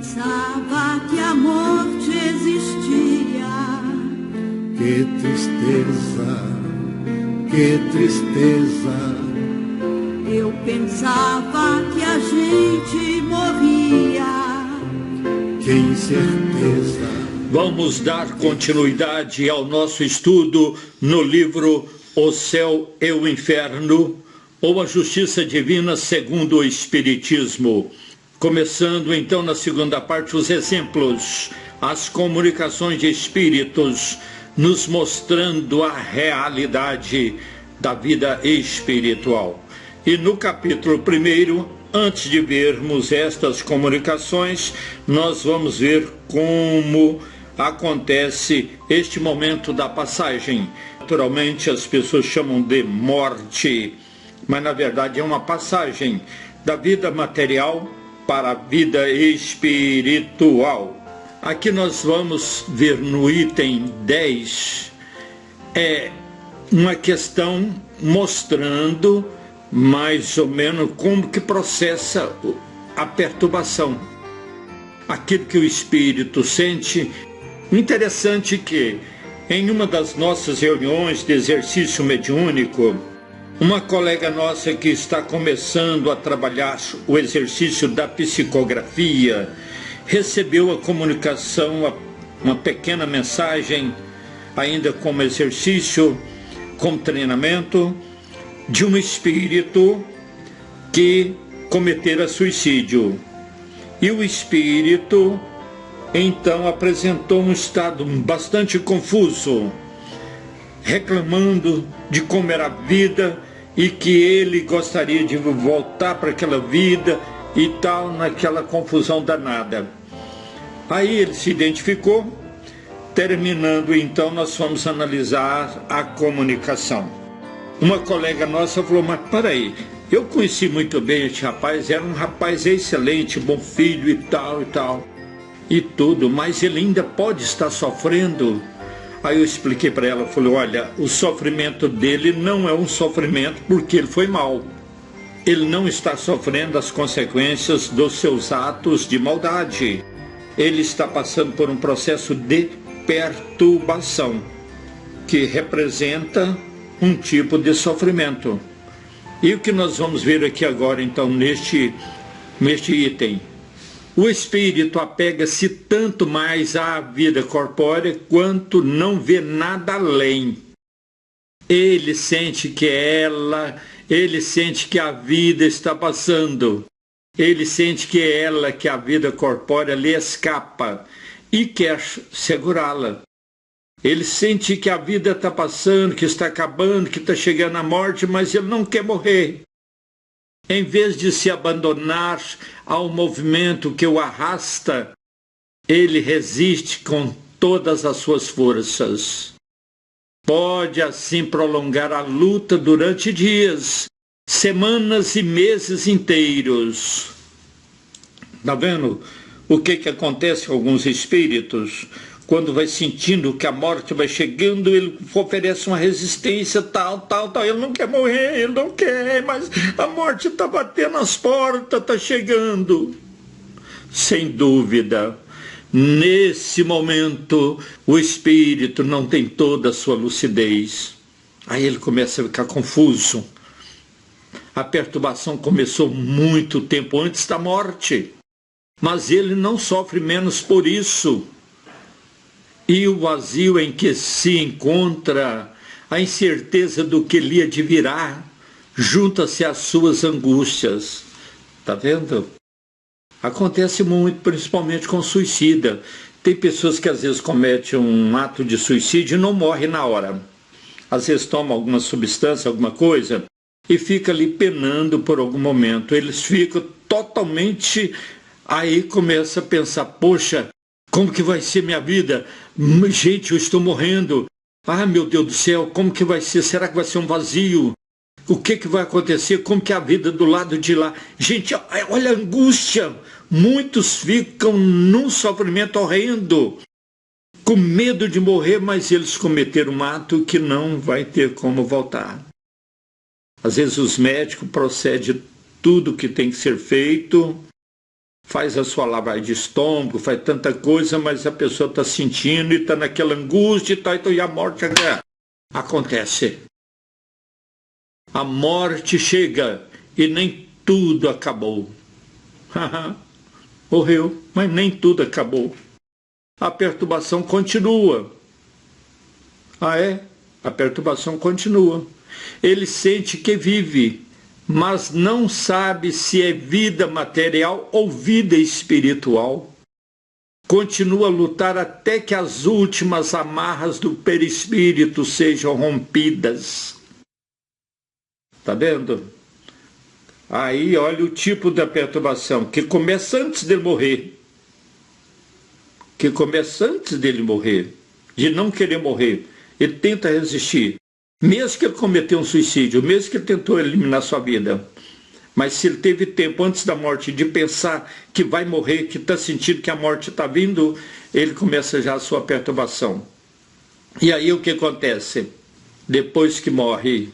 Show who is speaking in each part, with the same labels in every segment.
Speaker 1: pensava que a morte existia.
Speaker 2: Que tristeza, que tristeza.
Speaker 1: Eu pensava que a gente morria.
Speaker 2: Que incerteza.
Speaker 3: Vamos dar continuidade ao nosso estudo no livro O Céu e o Inferno, ou a Justiça Divina segundo o Espiritismo. Começando então na segunda parte os exemplos, as comunicações de espíritos, nos mostrando a realidade da vida espiritual. E no capítulo 1, antes de vermos estas comunicações, nós vamos ver como acontece este momento da passagem. Naturalmente as pessoas chamam de morte, mas na verdade é uma passagem da vida material para a vida espiritual. Aqui nós vamos ver no item 10, uma questão mostrando mais ou menos como que processa a perturbação. Aquilo que o espírito sente. Interessante que em uma das nossas reuniões de exercício mediúnico, uma colega nossa que está começando a trabalhar o exercício da psicografia, recebeu a comunicação, uma pequena mensagem, ainda como exercício, como treinamento, de um espírito que cometera suicídio. E o espírito, então, apresentou um estado bastante confuso, reclamando de como era a vida e que ele gostaria de voltar para aquela vida e tal, naquela confusão danada. Aí ele se identificou. Terminando então, nós fomos analisar a comunicação. Uma colega nossa falou: mas peraí, eu conheci muito bem este rapaz, era um rapaz excelente, bom filho e tal e tudo, mas ele ainda pode estar sofrendo. Aí eu expliquei para ela, falei: olha, o sofrimento dele não é um sofrimento porque ele foi mal. Ele não está sofrendo as consequências dos seus atos de maldade. Ele está passando por um processo de perturbação, que representa um tipo de sofrimento. E o que nós vamos ver aqui agora, então, neste item? O espírito apega-se tanto mais à vida corpórea quanto não vê nada além. Ele sente que ele sente que a vida está passando. Ele sente que a vida corpórea lhe escapa e quer segurá-la. Ele sente que a vida está passando, que está acabando, que está chegando a morte, mas ele não quer morrer. Em vez de se abandonar ao movimento que o arrasta, ele resiste com todas as suas forças. Pode assim prolongar a luta durante dias, semanas e meses inteiros. Está vendo o que acontece com alguns espíritos? Quando vai sentindo que a morte vai chegando, ele oferece uma resistência, tal. Ele não quer morrer, ele não quer, mas a morte está batendo as portas, está chegando. Sem dúvida, nesse momento, o espírito não tem toda a sua lucidez. Aí ele começa a ficar confuso. A perturbação começou muito tempo antes da morte, mas ele não sofre menos por isso. E o vazio em que se encontra, a incerteza do que lhe advirá, junta-se às suas angústias. Está vendo? Acontece muito, principalmente com suicida. Tem pessoas que às vezes cometem um ato de suicídio e não morrem na hora. Às vezes tomam alguma substância, alguma coisa, e fica ali penando por algum momento. Eles ficam totalmente... Aí começa a pensar: poxa, como que vai ser minha vida? Gente, eu estou morrendo. Ah, meu Deus do céu, como que vai ser? Será que vai ser um vazio? O que vai acontecer? Como que é a vida do lado de lá? Gente, olha a angústia. Muitos ficam num sofrimento horrendo, com medo de morrer, mas eles cometeram um ato que não vai ter como voltar. Às vezes os médicos procedem tudo que tem que ser feito, faz a sua lavagem de estômago, faz tanta coisa, mas a pessoa está sentindo e está naquela angústia e tal, então, e a morte acontece. A morte chega e nem tudo acabou. Morreu, mas nem tudo acabou. A perturbação continua. Ah, é? A perturbação continua. Ele sente que vive, mas não sabe se é vida material ou vida espiritual. Continua a lutar até que as últimas amarras do perispírito sejam rompidas. Tá vendo? Aí olha o tipo da perturbação, que começa antes dele morrer. Que começa antes dele morrer, de não querer morrer. Ele tenta resistir. Mesmo que ele cometeu um suicídio, mesmo que ele tentou eliminar sua vida. Mas se ele teve tempo antes da morte de pensar que vai morrer, que está sentindo que a morte está vindo, ele começa já a sua perturbação. E aí o que acontece? Depois que morre,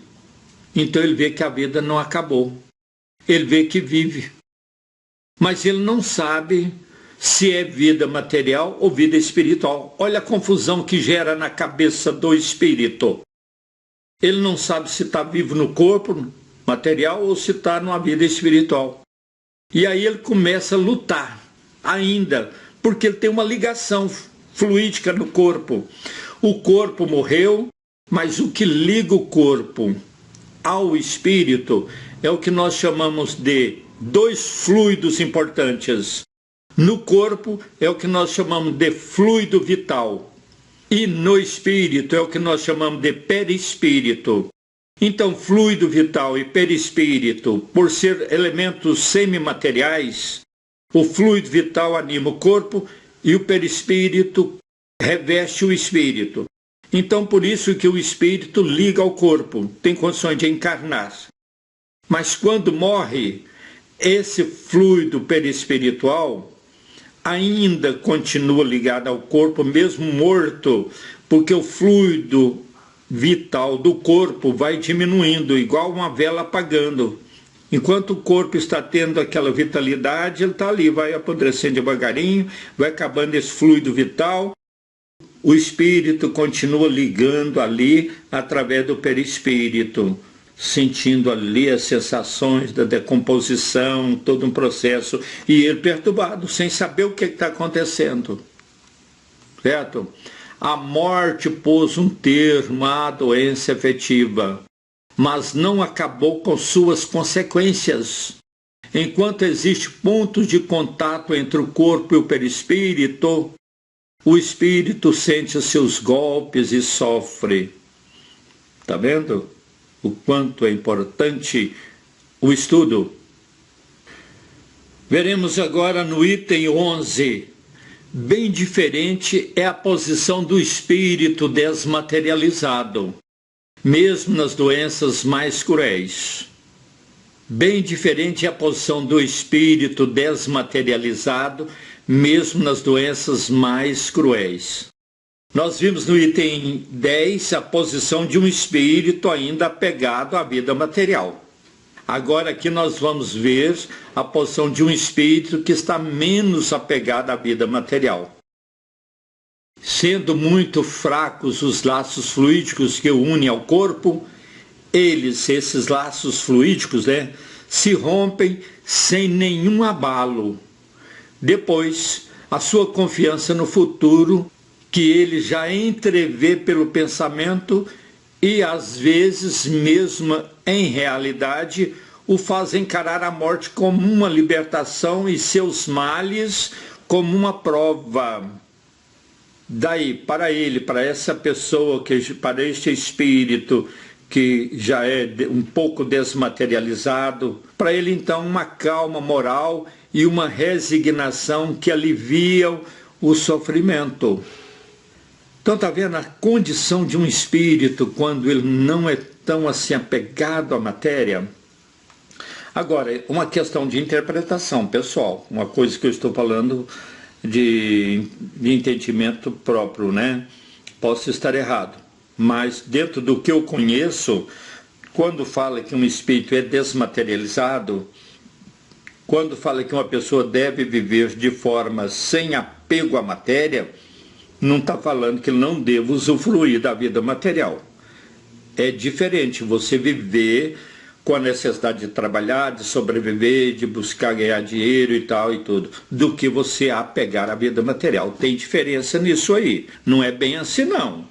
Speaker 3: então ele vê que a vida não acabou. Ele vê que vive. Mas ele não sabe se é vida material ou vida espiritual. Olha a confusão que gera na cabeça do espírito. Ele não sabe se está vivo no corpo material ou se está numa vida espiritual. E aí ele começa a lutar ainda, porque ele tem uma ligação fluídica no corpo. O corpo morreu, mas o que liga o corpo ao espírito é o que nós chamamos de dois fluidos importantes. No corpo é o que nós chamamos de fluido vital. E no espírito é o que nós chamamos de perispírito. Então, fluido vital e perispírito, por ser elementos semimateriais, o fluido vital anima o corpo e o perispírito reveste o espírito. Então, por isso que o espírito liga ao corpo, tem condições de encarnar. Mas quando morre, esse fluido perispiritual ainda continua ligado ao corpo, mesmo morto, porque o fluido vital do corpo vai diminuindo, igual uma vela apagando. Enquanto o corpo está tendo aquela vitalidade, ele está ali, vai apodrecendo devagarinho, vai acabando esse fluido vital, o espírito continua ligando ali através do perispírito, sentindo ali as sensações da decomposição, todo um processo, e ele perturbado, sem saber o que está acontecendo. Certo? A morte pôs um termo à doença efetiva, mas não acabou com suas consequências. Enquanto existe pontos de contato entre o corpo e o perispírito, o espírito sente os seus golpes e sofre. Está vendo o quanto é importante o estudo? Veremos agora no item 11. Bem diferente é a posição do espírito desmaterializado, mesmo nas doenças mais cruéis. Bem diferente é a posição do espírito desmaterializado, mesmo nas doenças mais cruéis. Nós vimos no item 10 a posição de um espírito ainda apegado à vida material. Agora aqui nós vamos ver a posição de um espírito que está menos apegado à vida material. Sendo muito fracos os laços fluídicos que o unem ao corpo, esses laços fluídicos, se rompem sem nenhum abalo. Depois, a sua confiança no futuro, que ele já entrevê pelo pensamento e, às vezes, mesmo em realidade, o faz encarar a morte como uma libertação e seus males como uma prova. Daí, para ele, para essa pessoa, para este espírito que já é um pouco desmaterializado, para ele, então, uma calma moral e uma resignação que aliviam o sofrimento. Então, está vendo a condição de um espírito quando ele não é tão assim apegado à matéria? Agora, uma questão de interpretação pessoal, uma coisa que eu estou falando de entendimento próprio, Posso estar errado, mas dentro do que eu conheço, quando fala que um espírito é desmaterializado, Quando fala que uma pessoa deve viver de forma sem apego à matéria, não está falando que ele não deva usufruir da vida material. É diferente você viver com a necessidade de trabalhar, de sobreviver, de buscar ganhar dinheiro e tal e tudo, do que você apegar à vida material. Tem diferença nisso aí. Não é bem assim, não.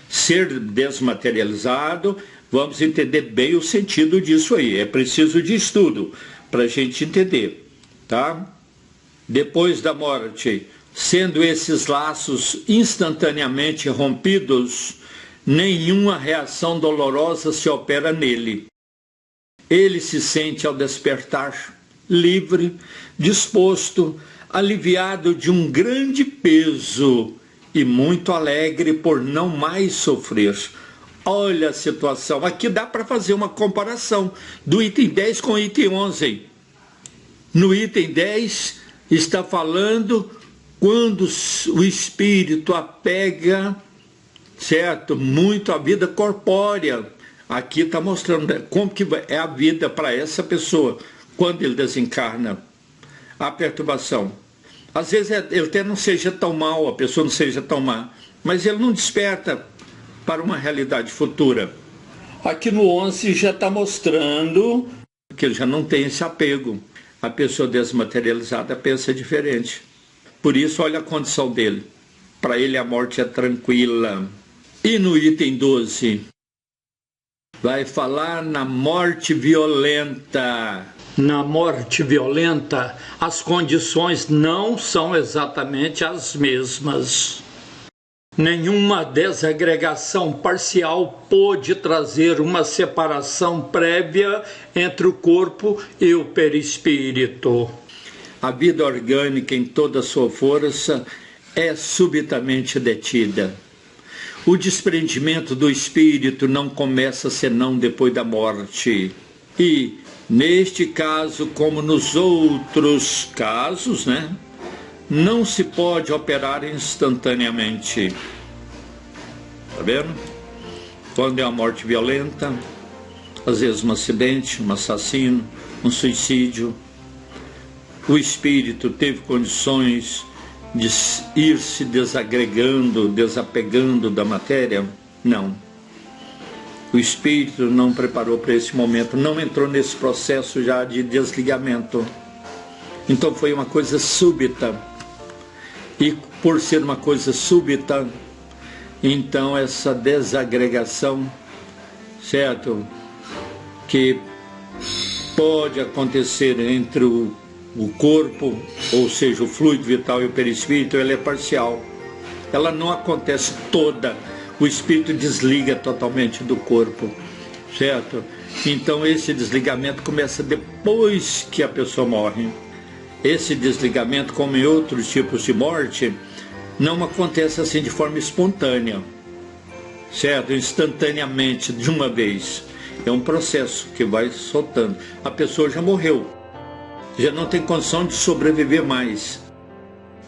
Speaker 3: Ser desmaterializado, vamos entender bem o sentido disso aí. É preciso de estudo para a gente entender, tá? Depois da morte, sendo esses laços instantaneamente rompidos, nenhuma reação dolorosa se opera nele. Ele se sente ao despertar livre, disposto, aliviado de um grande peso e muito alegre por não mais sofrer. Olha a situação, aqui dá para fazer uma comparação do item 10 com o item 11. No item 10 está falando quando o espírito apega, certo, muito à vida corpórea. Aqui está mostrando como que é a vida para essa pessoa quando ele desencarna. A perturbação. Às vezes ele até não seja tão mal, a pessoa não seja tão má, mas ele não desperta para uma realidade futura. Aqui no 11 já está mostrando que ele já não tem esse apego. A pessoa desmaterializada pensa diferente. Por isso, olha a condição dele. Para ele a morte é tranquila. E no item 12, vai falar na morte violenta. Na morte violenta, as condições não são exatamente as mesmas. Nenhuma desagregação parcial pôde trazer uma separação prévia entre o corpo e o perispírito. A vida orgânica em toda a sua força é subitamente detida. O desprendimento do espírito não começa senão depois da morte. E, neste caso, como nos outros casos, não se pode operar instantaneamente. Tá vendo? Quando é uma morte violenta, às vezes um acidente, um assassino, um suicídio, o espírito teve condições de ir se desagregando, desapegando da matéria? Não. O espírito não preparou para esse momento, não entrou nesse processo já de desligamento. Então foi uma coisa súbita. E por ser uma coisa súbita, então essa desagregação, certo? Que pode acontecer entre o corpo, ou seja, o fluido vital e o perispírito, ela é parcial. Ela não acontece toda. O espírito desliga totalmente do corpo, certo? Então esse desligamento começa depois que a pessoa morre. Esse desligamento, como em outros tipos de morte, não acontece assim de forma espontânea, certo? Instantaneamente, de uma vez. É um processo que vai soltando. A pessoa já morreu, já não tem condição de sobreviver mais.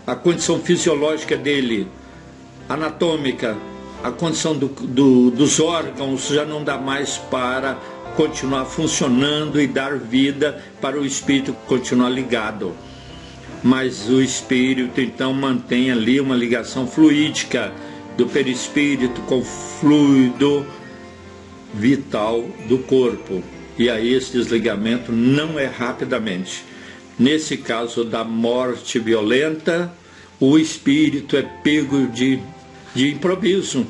Speaker 3: A condição fisiológica dele, anatômica, a condição dos órgãos já não dá mais para continuar funcionando e dar vida para o espírito continuar ligado. Mas o espírito então mantém ali uma ligação fluídica do perispírito com o fluido vital do corpo. E aí esse desligamento não é rapidamente. Nesse caso da morte violenta, o espírito é pego de improviso,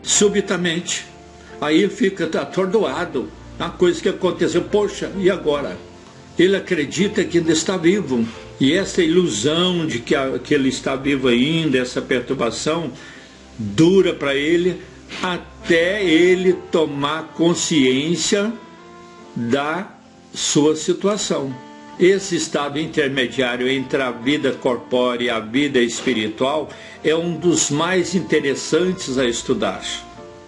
Speaker 3: subitamente. Aí ele fica atordoado. A coisa que aconteceu, poxa, e agora? Ele acredita que ainda está vivo. E essa ilusão de que ele está vivo ainda, essa perturbação, dura para ele até ele tomar consciência da sua situação. Esse estado intermediário entre a vida corpórea e a vida espiritual é um dos mais interessantes a estudar,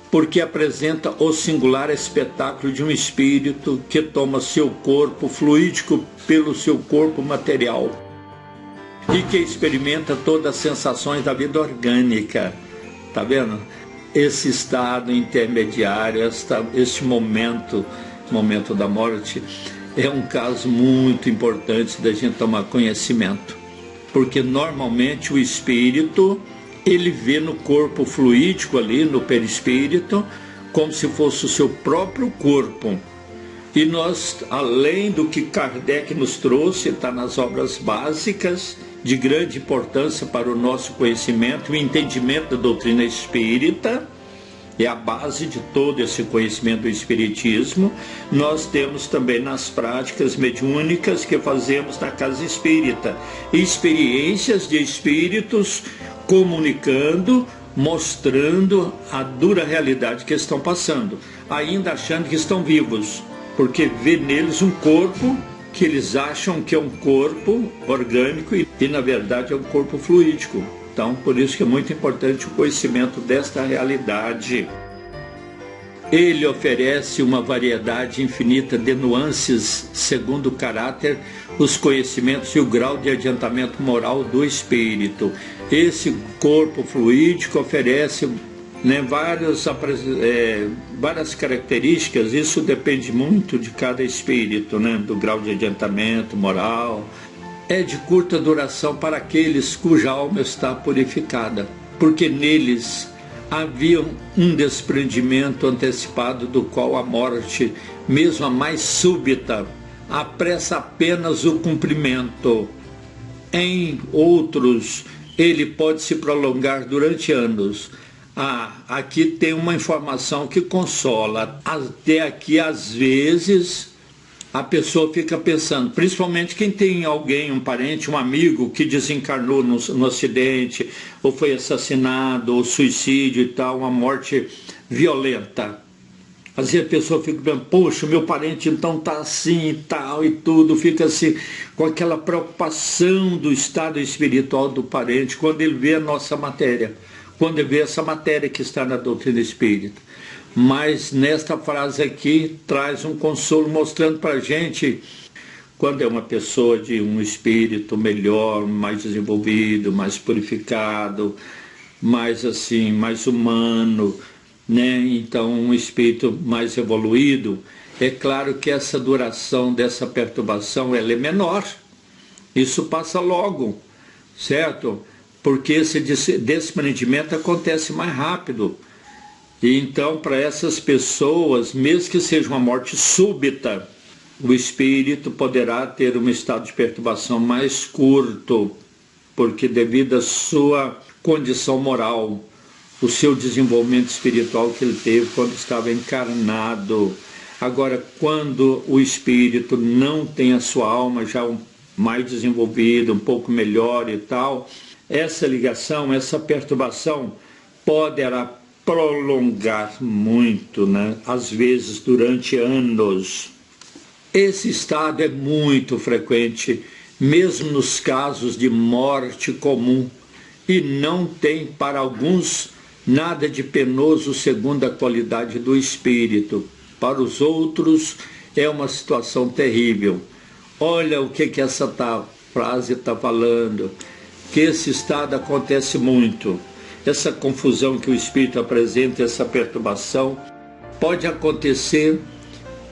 Speaker 3: porque apresenta o singular espetáculo de um espírito que toma seu corpo fluídico pelo seu corpo material e que experimenta todas as sensações da vida orgânica. Tá vendo? Esse estado intermediário, este momento da morte, é um caso muito importante da gente tomar conhecimento, porque normalmente o espírito, ele vê no corpo fluídico ali, no perispírito, como se fosse o seu próprio corpo. E nós, além do que Kardec nos trouxe, está nas obras básicas, de grande importância para o nosso conhecimento e o entendimento da doutrina espírita, é a base de todo esse conhecimento do espiritismo. Nós temos também nas práticas mediúnicas que fazemos na casa espírita, experiências de espíritos comunicando, mostrando a dura realidade que estão passando, ainda achando que estão vivos, porque vê neles um corpo que eles acham que é um corpo orgânico e na verdade é um corpo fluídico. Então, por isso que é muito importante o conhecimento desta realidade. Ele oferece uma variedade infinita de nuances segundo o caráter, os conhecimentos e o grau de adiantamento moral do espírito. Esse corpo fluídico oferece, né, várias características. Isso depende muito de cada espírito, né, do grau de adiantamento moral. É de curta duração para aqueles cuja alma está purificada, porque neles havia um desprendimento antecipado do qual a morte, mesmo a mais súbita, apressa apenas o cumprimento. Em outros, ele pode se prolongar durante anos. Aqui tem uma informação que consola. Até aqui, às vezes, a pessoa fica pensando, principalmente quem tem alguém, um parente, um amigo que desencarnou no acidente, ou foi assassinado, ou suicídio e tal, uma morte violenta. Às vezes a pessoa fica pensando, poxa, meu parente então está assim e tal e tudo, fica assim com aquela preocupação do estado espiritual do parente, quando ele vê a nossa matéria, quando ele vê essa matéria que está na doutrina espírita. Mas nesta frase aqui traz um consolo, mostrando para a gente, quando é uma pessoa de um espírito melhor, mais desenvolvido, mais purificado, mais assim, mais humano, né? Então um espírito mais evoluído, é claro que essa duração dessa perturbação ela é menor. Isso passa logo, certo? Porque esse desprendimento acontece mais rápido. E então, para essas pessoas, mesmo que seja uma morte súbita, o espírito poderá ter um estado de perturbação mais curto, porque devido à sua condição moral, o seu desenvolvimento espiritual que ele teve quando estava encarnado. Agora, quando o espírito não tem a sua alma já mais desenvolvida, um pouco melhor e tal, essa ligação, essa perturbação poderá prolongar muito, né? Às vezes durante anos. Esse estado é muito frequente, mesmo nos casos de morte comum, e não tem para alguns nada de penoso segundo a qualidade do espírito. Para os outros é uma situação terrível. Olha o que essa frase está falando, que esse estado acontece muito. Essa confusão que o espírito apresenta, essa perturbação, pode acontecer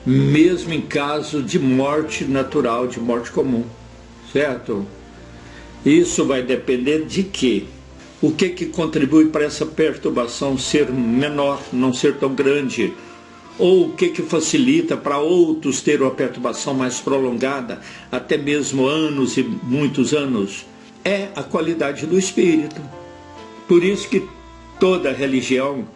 Speaker 3: mesmo em caso de morte natural, de morte comum, certo? Isso vai depender de quê? O que contribui para essa perturbação ser menor, não ser tão grande? Ou o que facilita para outros ter uma perturbação mais prolongada, até mesmo anos e muitos anos? É a qualidade do espírito. Por isso que toda religião,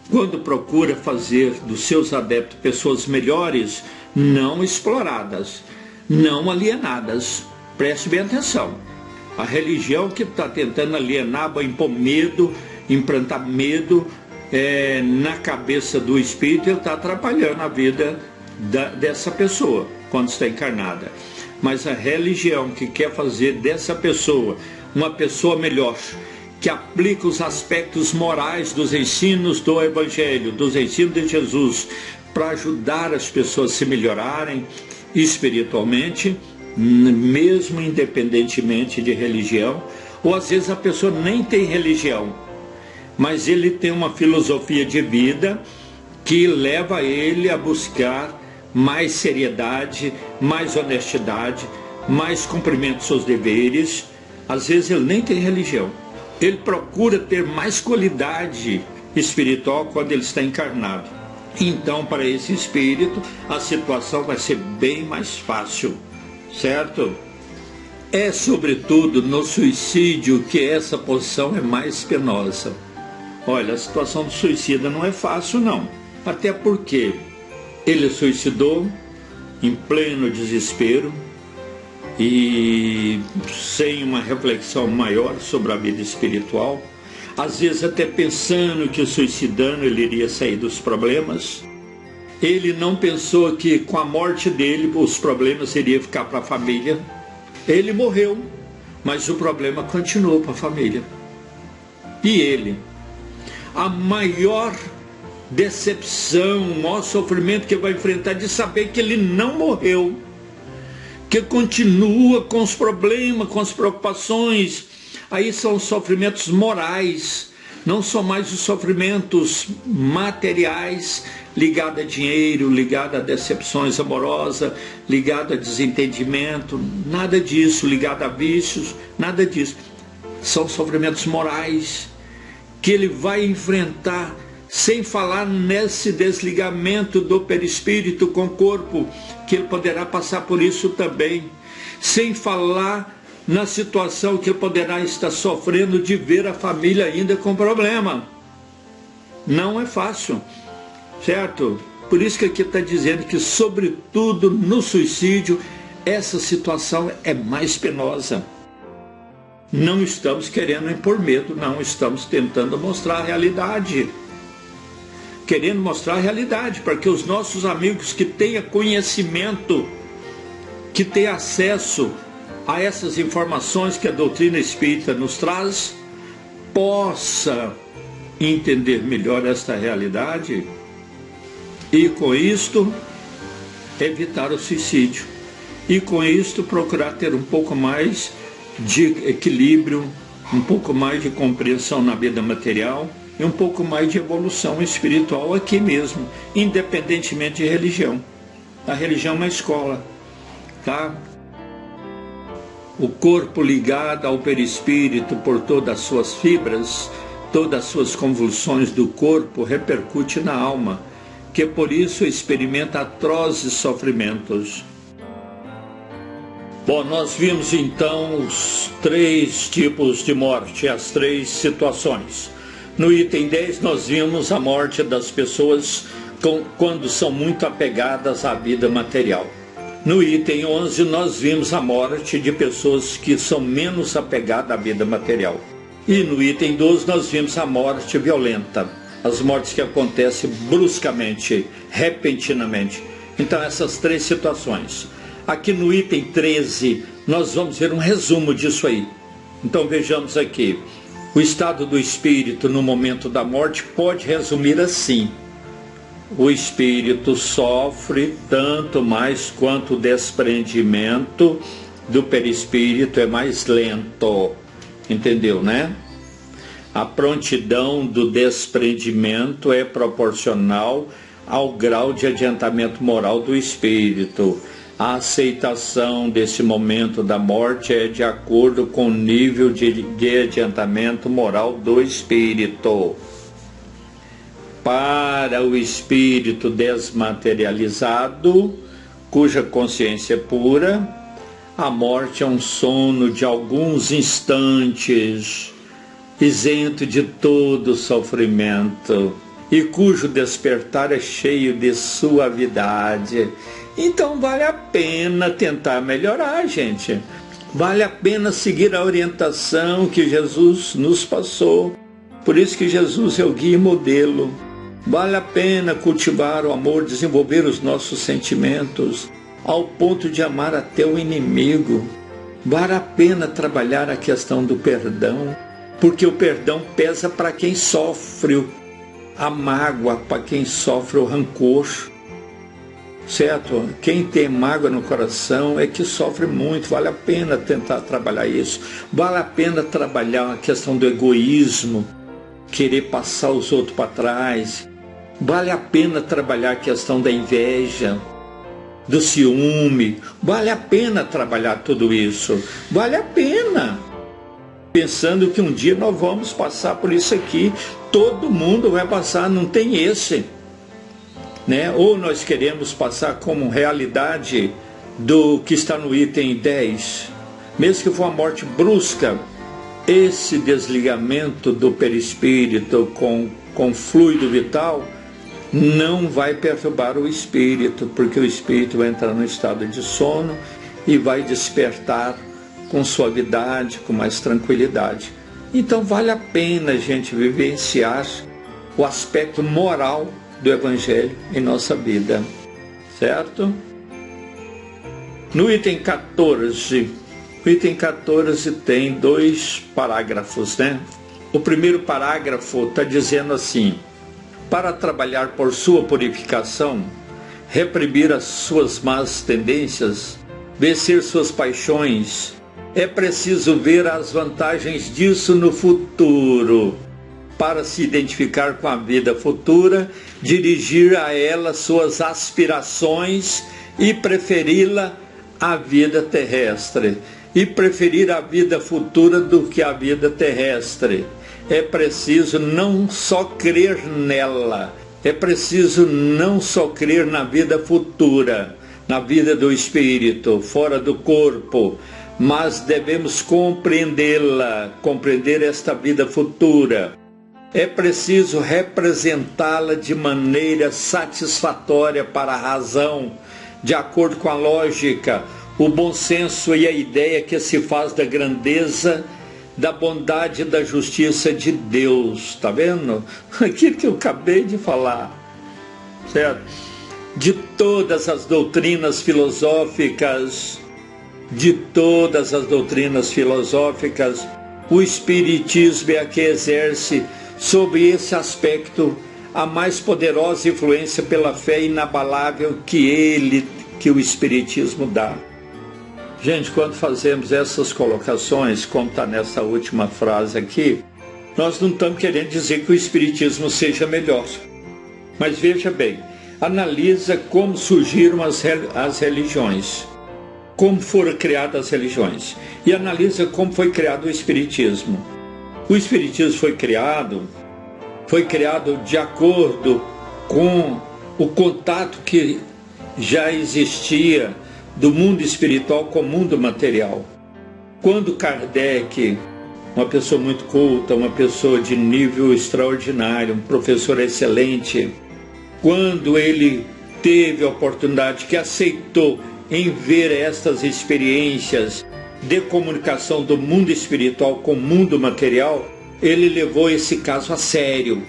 Speaker 3: quando procura fazer dos seus adeptos pessoas melhores, não exploradas, não alienadas. Preste bem atenção. A religião que está tentando alienar, vai impor medo, implantar medo na cabeça do espírito, ele está atrapalhando a vida dessa pessoa quando está encarnada. Mas a religião que quer fazer dessa pessoa uma pessoa melhor, que aplica os aspectos morais dos ensinos do Evangelho, dos ensinos de Jesus, para ajudar as pessoas a se melhorarem espiritualmente, mesmo independentemente de religião, ou às vezes a pessoa nem tem religião, mas ele tem uma filosofia de vida que leva ele a buscar mais seriedade, mais honestidade, mais cumprimento dos seus deveres. Às vezes ele nem tem religião. Ele procura ter mais qualidade espiritual quando ele está encarnado. Então, para esse espírito, a situação vai ser bem mais fácil, certo? É sobretudo no suicídio que essa posição é mais penosa. Olha, a situação do suicida não é fácil, não. Até porque ele suicidou em pleno desespero e sem uma reflexão maior sobre a vida espiritual. Às vezes até pensando que suicidando ele iria sair dos problemas. Ele não pensou que com a morte dele os problemas iriam ficar para a família. Ele morreu, mas o problema continuou para a família. E ele? A maior decepção, o maior sofrimento que vai enfrentar de saber que ele não morreu, que continua com os problemas, com as preocupações. Aí são os sofrimentos morais, não são mais os sofrimentos materiais ligados a dinheiro, ligados a decepções amorosas, ligados a desentendimento, nada disso, ligados a vícios, nada disso. São sofrimentos morais que ele vai enfrentar, sem falar nesse desligamento do perispírito com o corpo, que ele poderá passar por isso também, sem falar na situação que ele poderá estar sofrendo de ver a família ainda com problema. Não é fácil, certo? Por isso que aqui está dizendo que, sobretudo no suicídio, essa situação é mais penosa. Não estamos querendo impor medo, não, estamos tentando mostrar a realidade. Querendo mostrar a realidade, para que os nossos amigos que tenham conhecimento, que tenham acesso a essas informações que a doutrina espírita nos traz, possa entender melhor esta realidade e, com isto, evitar o suicídio. E, com isto, procurar ter um pouco mais de equilíbrio, um pouco mais de compreensão na vida material e um pouco mais de evolução espiritual aqui mesmo, independentemente de religião. A religião é uma escola, tá? O corpo ligado ao perispírito por todas as suas fibras, todas as suas convulsões do corpo repercute na alma, que por isso experimenta atrozes sofrimentos. Bom, nós vimos então os 3 tipos de morte, as 3 situações. No item 10 nós vimos a morte das pessoas quando são muito apegadas à vida material. No item 11 nós vimos a morte de pessoas que são menos apegadas à vida material. E no item 12 nós vimos a morte violenta, as mortes que acontecem bruscamente, repentinamente. Então essas 3 situações. Aqui no item 13 nós vamos ver um resumo disso aí. Então vejamos aqui. O estado do espírito no momento da morte pode resumir assim: o espírito sofre tanto mais quanto o desprendimento do perispírito é mais lento. Entendeu, né? A prontidão do desprendimento é proporcional ao grau de adiantamento moral do espírito. A aceitação desse momento da morte é de acordo com o nível de adiantamento moral do espírito. Para o espírito desmaterializado, cuja consciência é pura, a morte é um sono de alguns instantes, isento de todo sofrimento, e cujo despertar é cheio de suavidade. Então vale a pena tentar melhorar, gente. Vale a pena seguir a orientação que Jesus nos passou. Por isso que Jesus é o guia e modelo. Vale a pena cultivar o amor, desenvolver os nossos sentimentos, ao ponto de amar até o inimigo. Vale a pena trabalhar a questão do perdão, porque o perdão pesa para quem sofre a mágoa, para quem sofre o rancor. Certo? Quem tem mágoa no coração é que sofre muito. Vale a pena tentar trabalhar isso. Vale a pena trabalhar a questão do egoísmo, querer passar os outros para trás. Vale a pena trabalhar a questão da inveja. do ciúme. Vale a pena trabalhar tudo isso. Vale a pena. Pensando que um dia nós vamos passar por isso aqui. Todo mundo vai passar, não tem esse. Né? Ou nós queremos passar como realidade do que está no item 10. Mesmo que for uma morte brusca, esse desligamento do perispírito com fluido vital não vai perturbar o espírito, porque o espírito vai entrar no estado de sono e vai despertar com suavidade, com mais tranquilidade. Então vale a pena a gente vivenciar o aspecto moral do Evangelho em nossa vida, certo? No item 14, o item 14 tem 2 parágrafos, né? O primeiro parágrafo está dizendo assim: para trabalhar por sua purificação, reprimir as suas más tendências, vencer suas paixões, é preciso ver as vantagens disso no futuro. Para se identificar com a vida futura, dirigir a ela suas aspirações e preferi-la à vida terrestre. E preferir a vida futura do que a vida terrestre. É preciso não só crer nela, é preciso não só crer na vida futura, na vida do espírito, fora do corpo, mas devemos compreendê-la, compreender esta vida futura. É preciso representá-la de maneira satisfatória para a razão, de acordo com a lógica, o bom senso e a ideia que se faz da grandeza, da bondade e da justiça de Deus. Está vendo? Aquilo que eu acabei de falar, certo? De todas as doutrinas filosóficas, o Espiritismo é a que exerce sobre esse aspecto a mais poderosa influência pela fé inabalável que o Espiritismo dá. Gente, quando fazemos essas colocações, como está nessa última frase aqui, nós não estamos querendo dizer que o Espiritismo seja melhor. Mas veja bem, analisa como surgiram as religiões, como foram criadas as religiões, e analisa como foi criado o Espiritismo. O Espiritismo foi criado de acordo com o contato que já existia do mundo espiritual com o mundo material. Quando Kardec, uma pessoa muito culta, uma pessoa de nível extraordinário, um professor excelente, quando ele teve a oportunidade, que aceitou em ver estas experiências de comunicação do mundo espiritual com o mundo material, ele levou esse caso a sério.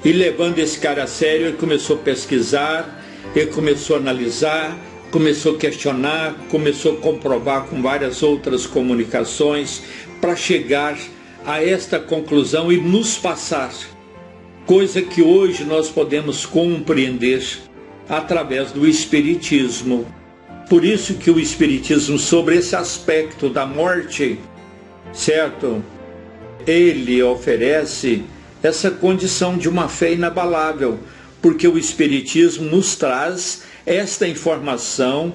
Speaker 3: E levando esse cara a sério, ele começou a pesquisar, ele começou a analisar, começou a questionar, começou a comprovar com várias outras comunicações para chegar a esta conclusão e nos passar, coisa que hoje nós podemos compreender através do Espiritismo. Por isso que o Espiritismo, sobre esse aspecto da morte, certo? Ele oferece essa condição de uma fé inabalável, porque o Espiritismo nos traz esta informação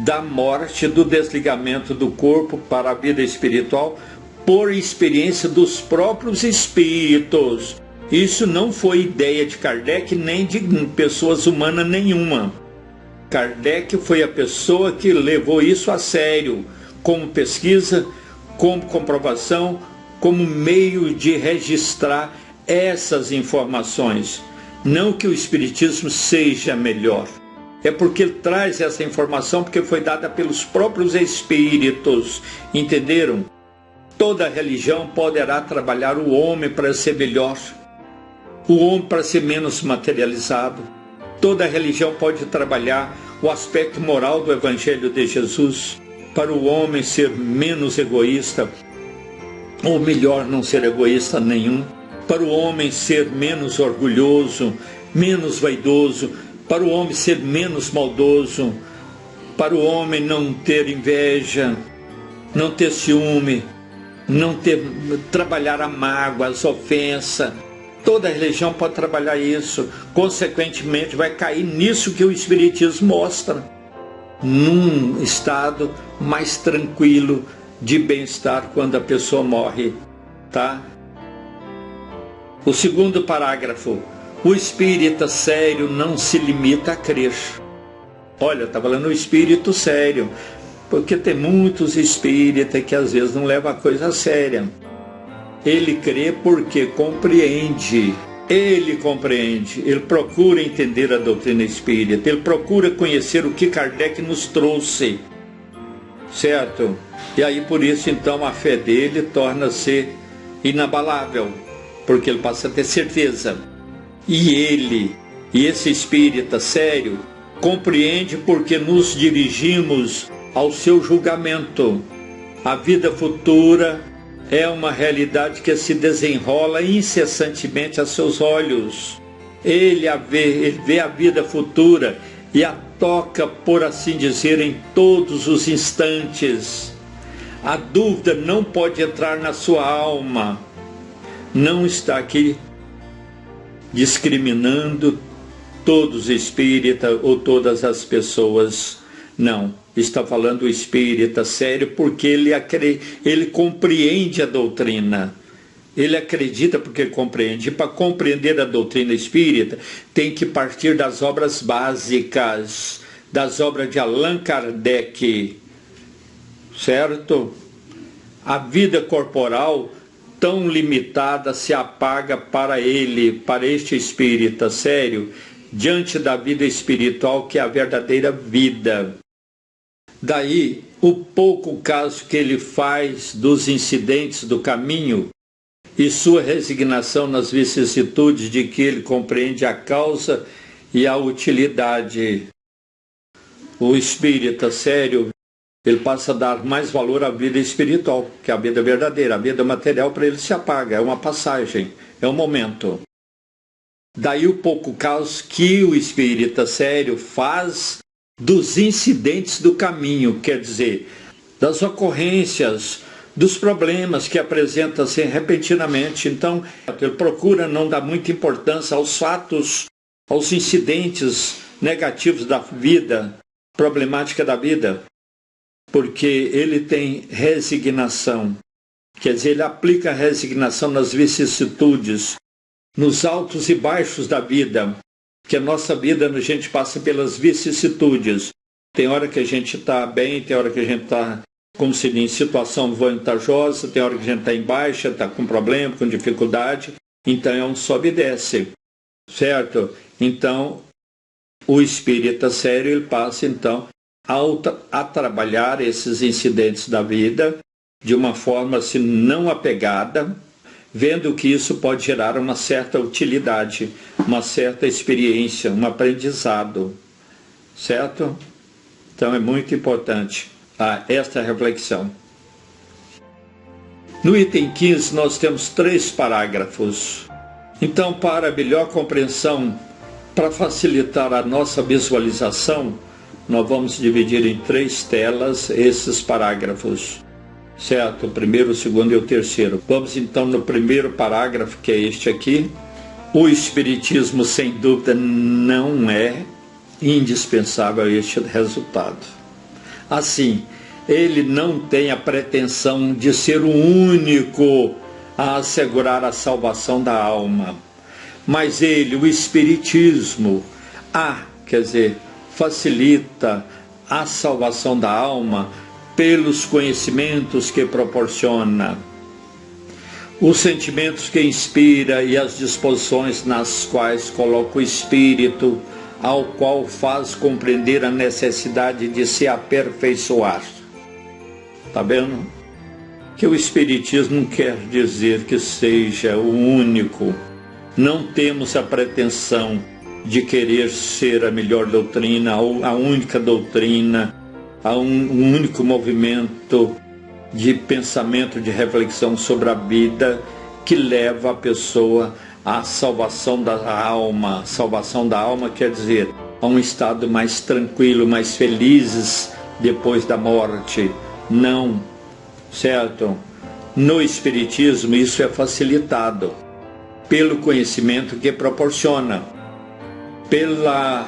Speaker 3: da morte, do desligamento do corpo para a vida espiritual, por experiência dos próprios espíritos. Isso não foi ideia de Kardec, nem de pessoas humanas nenhuma. Kardec foi a pessoa que levou isso a sério, como pesquisa, como comprovação, como meio de registrar essas informações. Não que o Espiritismo seja melhor, é porque ele traz essa informação, porque foi dada pelos próprios espíritos, entenderam? Toda religião poderá trabalhar o homem para ser melhor, o homem para ser menos materializado. Toda religião pode trabalhar o aspecto moral do Evangelho de Jesus, para o homem ser menos egoísta, ou melhor, não ser egoísta nenhum, para o homem ser menos orgulhoso, menos vaidoso, para o homem ser menos maldoso, para o homem não ter inveja, não ter ciúme, não ter, trabalhar a mágoa, as ofensas, Toda religião pode trabalhar isso. Consequentemente, vai cair nisso que o Espiritismo mostra. Num estado mais tranquilo de bem-estar quando a pessoa morre, tá? O segundo parágrafo. O espírita sério não se limita a crer. Olha, está falando o espírito sério, porque tem muitos espíritas que às vezes não levam a coisa séria. Ele crê porque compreende. Ele compreende, ele procura entender a doutrina espírita, ele procura conhecer o que Kardec nos trouxe, certo? E aí por isso então a fé dele torna-se inabalável, porque ele passa a ter certeza. E esse espírita sério, compreende porque nos dirigimos ao seu julgamento. A vida futura é uma realidade que se desenrola incessantemente a seus olhos. Ele vê a vida futura e a toca, por assim dizer, em todos os instantes. A dúvida não pode entrar na sua alma. Não está aqui discriminando todos os espíritas ou todas as pessoas. Não. Está falando o espírita sério porque ele compreende a doutrina. Ele acredita porque compreende. E para compreender a doutrina espírita, tem que partir das obras básicas, das obras de Allan Kardec, certo? A vida corporal, tão limitada, se apaga para este espírita sério, diante da vida espiritual, que é a verdadeira vida. Daí, o pouco caso que ele faz dos incidentes do caminho e sua resignação nas vicissitudes de que ele compreende a causa e a utilidade. O espírita sério, ele passa a dar mais valor à vida espiritual, que é a vida verdadeira. A vida material para ele se apaga, é uma passagem, é um momento. Daí o pouco caso que o espírita sério faz dos incidentes do caminho, quer dizer, das ocorrências, dos problemas que apresenta-se repentinamente. Então, ele procura não dar muita importância aos fatos, aos incidentes negativos da vida, problemática da vida, porque ele tem resignação. Quer dizer, ele aplica a resignação nas vicissitudes, nos altos e baixos da vida, que a nossa vida, a gente passa pelas vicissitudes. Tem hora que a gente está bem, tem hora que a gente está, como se diz, em situação vantajosa, tem hora que a gente está em baixa, está com problema, com dificuldade. Então é um sobe e desce, certo? Então, o espírita sério, ele passa então a trabalhar esses incidentes da vida de uma forma assim, não apegada, vendo que isso pode gerar uma certa utilidade, uma certa experiência, um aprendizado, certo? Então é muito importante esta reflexão. No item 15 nós temos 3 parágrafos. Então, para melhor compreensão, para facilitar a nossa visualização, nós vamos dividir em 3 telas esses parágrafos. Certo? O primeiro, o segundo e o terceiro. Vamos então no primeiro parágrafo, que é este aqui. O Espiritismo, sem dúvida, não é indispensável a este resultado. Assim, ele não tem a pretensão de ser o único a assegurar a salvação da alma. Mas ele, o Espiritismo, facilita a salvação da alma pelos conhecimentos que proporciona, os sentimentos que inspira e as disposições nas quais coloca o espírito, ao qual faz compreender a necessidade de se aperfeiçoar. Está vendo? Que o Espiritismo não quer dizer que seja o único. Não temos a pretensão de querer ser a melhor doutrina, a única doutrina, a um único movimento de pensamento, de reflexão sobre a vida que leva a pessoa à salvação da alma. Salvação da alma quer dizer a um estado mais tranquilo, mais felizes depois da morte. Não, certo? No Espiritismo isso é facilitado. pelo conhecimento que proporciona, pela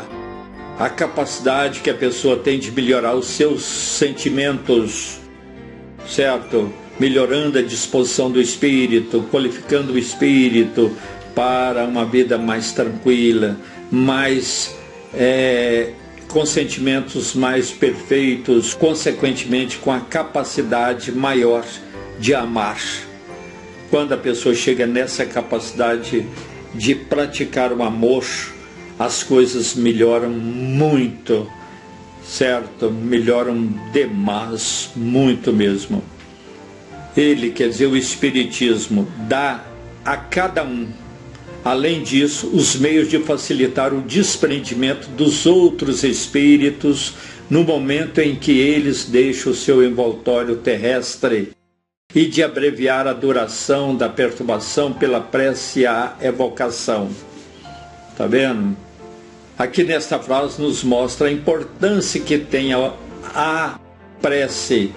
Speaker 3: a capacidade que a pessoa tem de melhorar os seus sentimentos, certo? Melhorando a disposição do espírito, qualificando o espírito para uma vida mais tranquila, mais com sentimentos mais perfeitos, consequentemente com a capacidade maior de amar. Quando a pessoa chega nessa capacidade de praticar o amor, as coisas melhoram muito, certo? Melhoram demais, muito mesmo. Ele, quer dizer, o Espiritismo, dá a cada um, além disso, os meios de facilitar o desprendimento dos outros espíritos no momento em que eles deixam o seu envoltório terrestre e de abreviar a duração da perturbação pela prece e a evocação. Tá vendo? Aqui nesta frase nos mostra a importância que tem a prece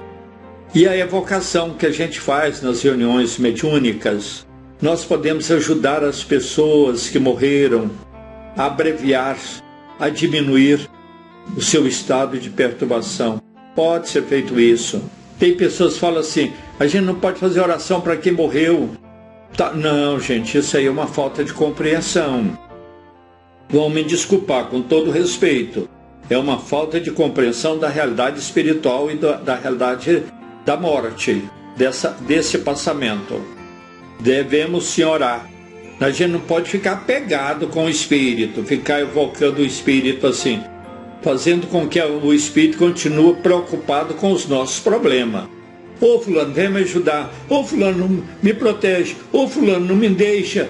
Speaker 3: e a evocação que a gente faz nas reuniões mediúnicas. Nós podemos ajudar as pessoas que morreram a abreviar, a diminuir o seu estado de perturbação. Pode ser feito isso. Tem pessoas que falam assim, a gente não pode fazer oração para quem morreu. Tá, não, gente, isso aí é uma falta de compreensão. Vão me desculpar, com todo respeito. É uma falta de compreensão da realidade espiritual e da realidade da morte, desse passamento. Devemos sim orar. A gente não pode ficar pegado com o espírito, ficar evocando o espírito assim, fazendo com que o espírito continue preocupado com os nossos problemas. Ô fulano, vem me ajudar. Ô fulano, me protege. Ô fulano, não me deixa.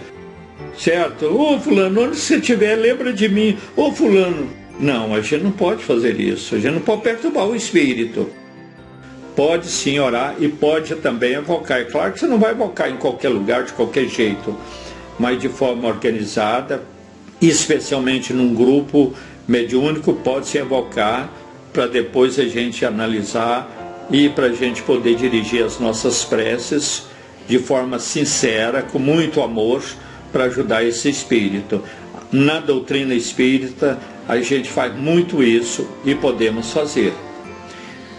Speaker 3: Certo? Ô fulano, onde você estiver, lembra de mim. Ô fulano. Não, a gente não pode fazer isso. A gente não pode perturbar o espírito. Pode sim orar e pode também evocar. É claro que você não vai evocar em qualquer lugar, de qualquer jeito, mas de forma organizada, especialmente num grupo mediúnico, pode-se evocar para depois a gente analisar e para a gente poder dirigir as nossas preces de forma sincera, com muito amor, para ajudar esse espírito. Na doutrina espírita, a gente faz muito isso e podemos fazer.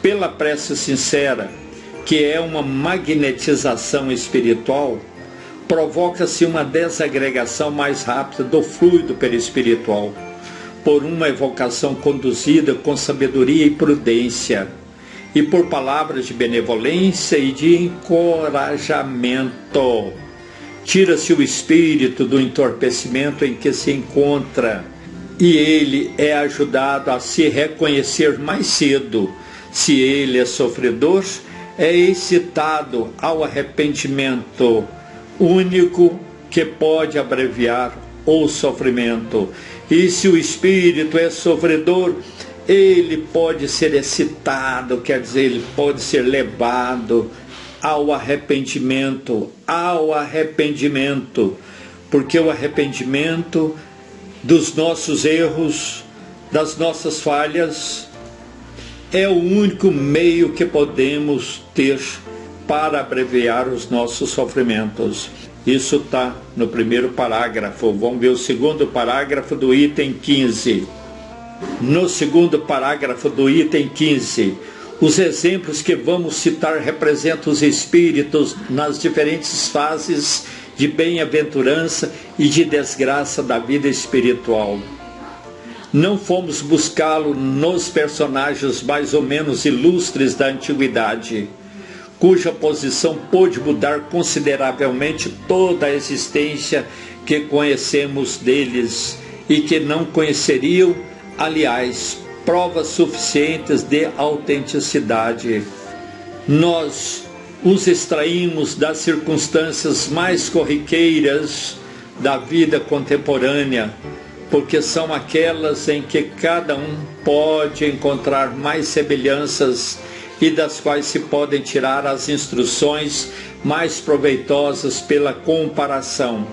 Speaker 3: Pela prece sincera, que é uma magnetização espiritual, provoca-se uma desagregação mais rápida do fluido perispiritual, por uma evocação conduzida com sabedoria e prudência, e por palavras de benevolência e de encorajamento. Tira-se o espírito do entorpecimento em que se encontra, e ele é ajudado a se reconhecer mais cedo. Se ele é sofredor, é excitado ao arrependimento, único que pode abreviar o sofrimento. E se o espírito é sofredor, ele pode ser excitado, quer dizer, ele pode ser levado ao arrependimento, porque o arrependimento dos nossos erros, das nossas falhas, é o único meio que podemos ter para abreviar os nossos sofrimentos. Isso está no primeiro parágrafo. Vamos ver o segundo parágrafo do item 15. No segundo parágrafo do item 15, os exemplos que vamos citar representam os espíritos nas diferentes fases de bem-aventurança e de desgraça da vida espiritual. Não fomos buscá-lo nos personagens mais ou menos ilustres da antiguidade, cuja posição pôde mudar consideravelmente toda a existência que conhecemos deles e que não conheceriam, aliás, provas suficientes de autenticidade. Nós os extraímos das circunstâncias mais corriqueiras da vida contemporânea, porque são aquelas em que cada um pode encontrar mais semelhanças e das quais se podem tirar as instruções mais proveitosas pela comparação.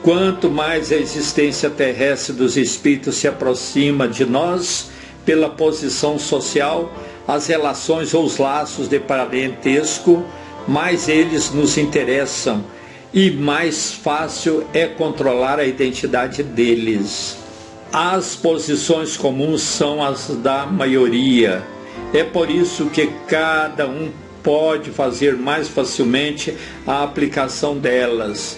Speaker 3: Quanto mais a existência terrestre dos espíritos se aproxima de nós, pela posição social, as relações ou os laços de parentesco, mais eles nos interessam, e mais fácil é controlar a identidade deles. As posições comuns são as da maioria. É por isso que cada um pode fazer mais facilmente a aplicação delas.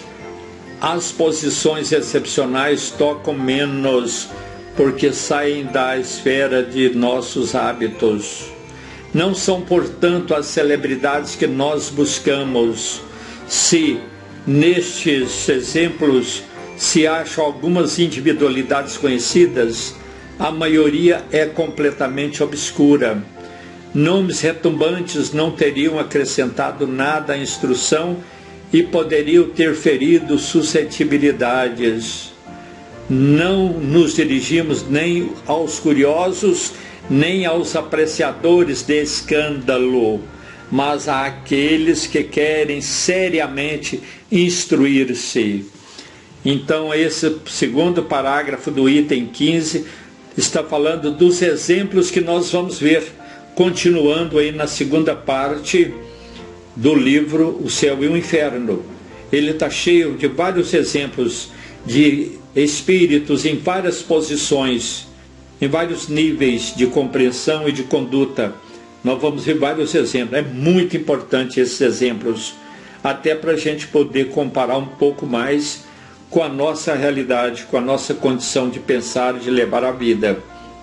Speaker 3: As posições excepcionais tocam menos, porque saem da esfera de nossos hábitos. Não são, portanto, as celebridades que nós buscamos. Se nestes exemplos se acham algumas individualidades conhecidas, a maioria é completamente obscura. Nomes retumbantes não teriam acrescentado nada à instrução e poderiam ter ferido suscetibilidades. Não nos dirigimos nem aos curiosos, nem aos apreciadores de escândalo, mas àqueles que querem seriamente instruir-se. Então, esse segundo parágrafo do item 15 está falando dos exemplos que nós vamos ver, continuando aí na segunda parte do livro O Céu e o Inferno. Ele está cheio de vários exemplos de espíritos em várias posições, em vários níveis de compreensão e de conduta. Nós vamos ver vários exemplos. É muito importante esses exemplos, até para a gente poder comparar um pouco mais com a nossa realidade, com a nossa condição de pensar e de levar a vida.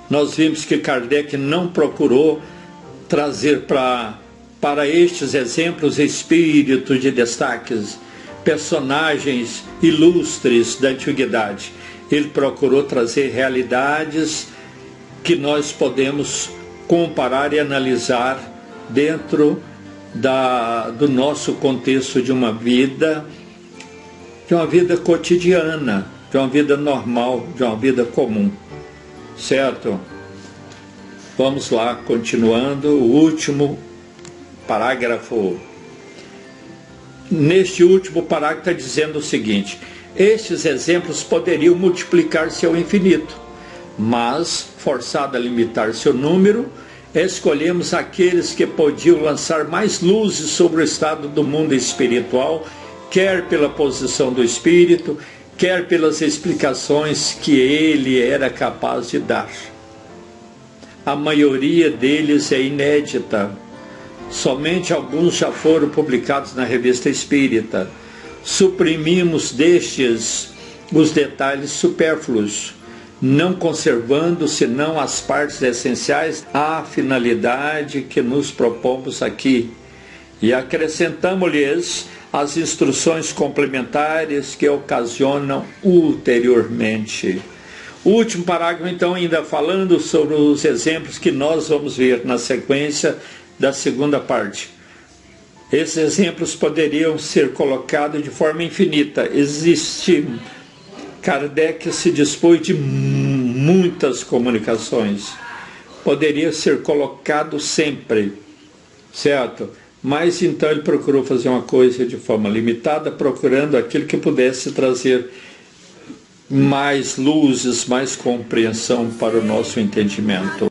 Speaker 3: Nós vimos que Kardec não procurou trazer para estes exemplos espíritos de destaques, personagens ilustres da antiguidade. Ele procurou trazer realidades que nós podemos comparar e analisar dentro do nosso contexto de uma vida cotidiana, de uma vida normal, de uma vida comum. Certo? Vamos lá, continuando, o último parágrafo. Neste último parágrafo está dizendo o seguinte: estes exemplos poderiam multiplicar-se ao infinito, mas, forçado a limitar seu número, escolhemos aqueles que podiam lançar mais luzes sobre o estado do mundo espiritual, quer pela posição do espírito, quer pelas explicações que ele era capaz de dar. A maioria deles é inédita. Somente alguns já foram publicados na Revista Espírita. Suprimimos destes os detalhes supérfluos, não conservando senão as partes essenciais à finalidade que nos propomos aqui, e acrescentamos-lhes as instruções complementares que ocasionam ulteriormente. O último parágrafo, então, ainda falando sobre os exemplos que nós vamos ver na sequência da segunda parte. Esses exemplos poderiam ser colocados de forma infinita. Kardec se dispôs de muitas comunicações. Poderia ser colocado sempre, certo? Mas então ele procurou fazer uma coisa de forma limitada, procurando aquilo que pudesse trazer mais luzes, mais compreensão para o nosso entendimento.